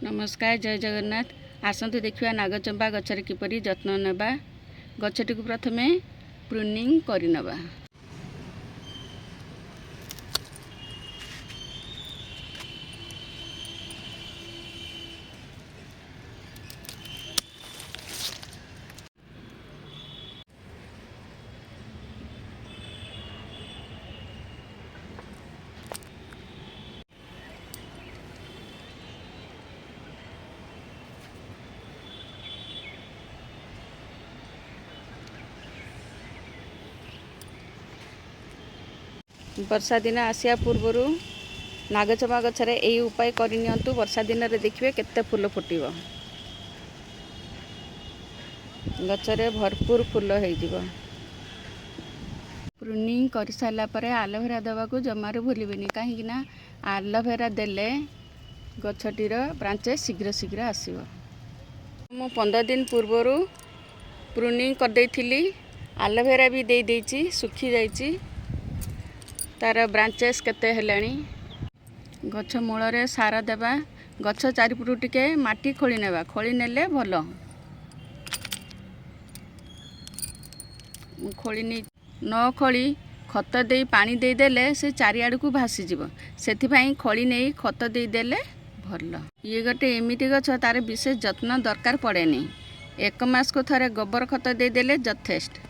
नमस्कार जय जगन्नाथ। आसतु देखिए नागचंपा गचर किपरि जत्न नेबा। गछटी को प्रथमे प्रूनिंग करिनबा। वर्षा दिन आसिया पूर्वर नागचंपा गछरे यही उपाय करनियंतु। वर्षा दिन रे देखिए केते फूल फुटिबो। गछरे भरपूर फूल हो जिवो। प्रूनिंग कर सारा परे एलोवेरा देवा को जमारू भूलिबेनी, कहीं ना एलोवेरा देले गछटीर ब्रांचेस शीघ्र शीघ्र आसीबो। मु 15 दिन पूर्वर प्रूनिंग कर देइथिली। एलोवेरा भी दे देइची, सुखी जाइची। तार ब्रांचेस केते हेलानी। गछ मूल रे सार देबा। गछ चारिपुरु टिके माटी खोली नेबा। खोली नेले भलो। खोली न खोली खत दे पानी दे देले से चारिआड को भासी जीवो। सेथि पई खोली नै खत दे देले भलो। ये गोटे एमिति गछ तार विशेष जत्न दरकार पड़ेनी। 1 मास को थरे गोबर खत दे देले यथेष्ट।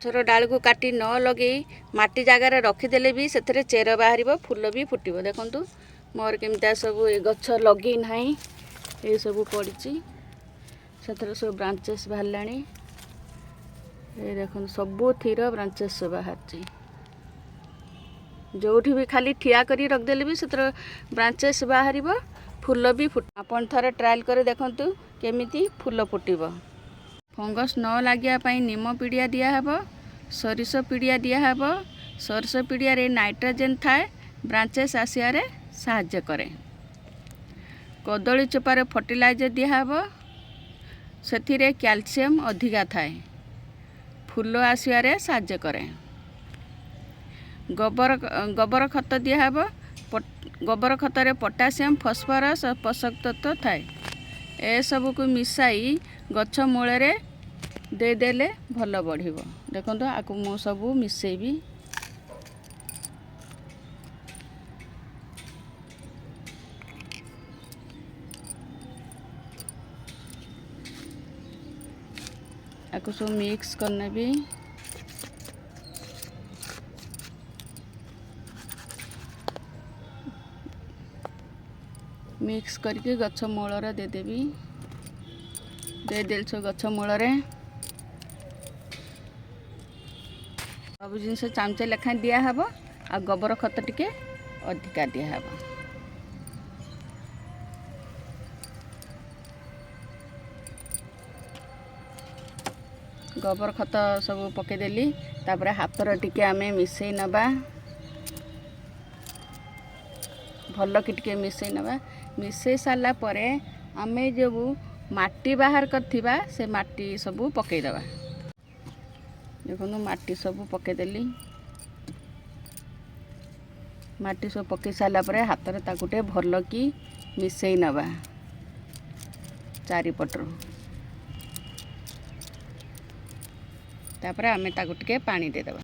गछर डाल को काटी न लगे माटी जगार रखीदेले भी से चेर बाहर फूल भी फुटब। देखु मोर केमता सब गछ लगे ना ये सब पड़ी से सब ब्रांचेस बाहर। ये देख सबू थीर ब्रांचेस बाहर। जो भी खाली ठिया करी रखदेले भी से ब्रांचेस बाहर फूल भी फुट। आपन थरे ट्रायल कर देखु केमिति फूल फुटब। फंगस न लगे निम पीड़िया दिहब, सरिष पीड़िया दिहब। सरिष पीड़िया रे नाइट्रोजेन थाए, ब्रांचेस आसियारे साहाय्य करे। कदली चोपारे फर्टिलाइजर दिहब, सेथिरे कैल्शियम अधिका थाए, फूल आसियारे साहाय्य करे। गोबर खत दिहब। गोबर खतरे पोटासियम फॉस्फोरस और पोषक तत्व थाए। ए सब को मिसाई गछ मूल रे दे देले भल बढ़िबो। देखंतु आकु मो सब मिसेबी। आकु सब मिक्स करने भी। मिक्स करके गछ मूल रे दे देबी। दे देल सो गछ मूल रे सब जिनस चामचे लेखा दिया हबो। आ गोबर खत टिके अधिका दिया हबो। गोबर खत सब पके देली। तापर हाथर टिके आमे मिसई नबा। भल कि टिके मिसई नबा। मिसई साला परे आमे जो माटी बाहर करथिबा से माटी सब पके दबा। देखो माटी सब पके देली। माटी सब पके साला परे हाथ रे ताकुटे भल कि मिसई नबा चारिपटरू। तापर आमे ताकु टिके पानी दे दबा।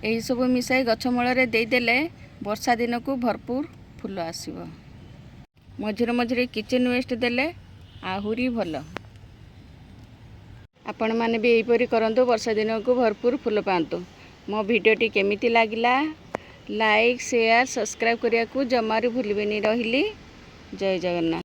यही सब मिसाई गछ मूल रे दे देले वर्षा दिन को भरपूर फूल आसीबो। मझिरे मझिरे किचन वेस्ट देले आहुरी भल। आपण माने भी एहीपरि करंतु। वर्षा दिन को भरपूर फूल पांतु। मो वीडियोटी केमिति लागिला लाइक शेयर सब्सक्राइब करिया को जमारू भूलिबेनी। रहिली जय जगन्नाथ।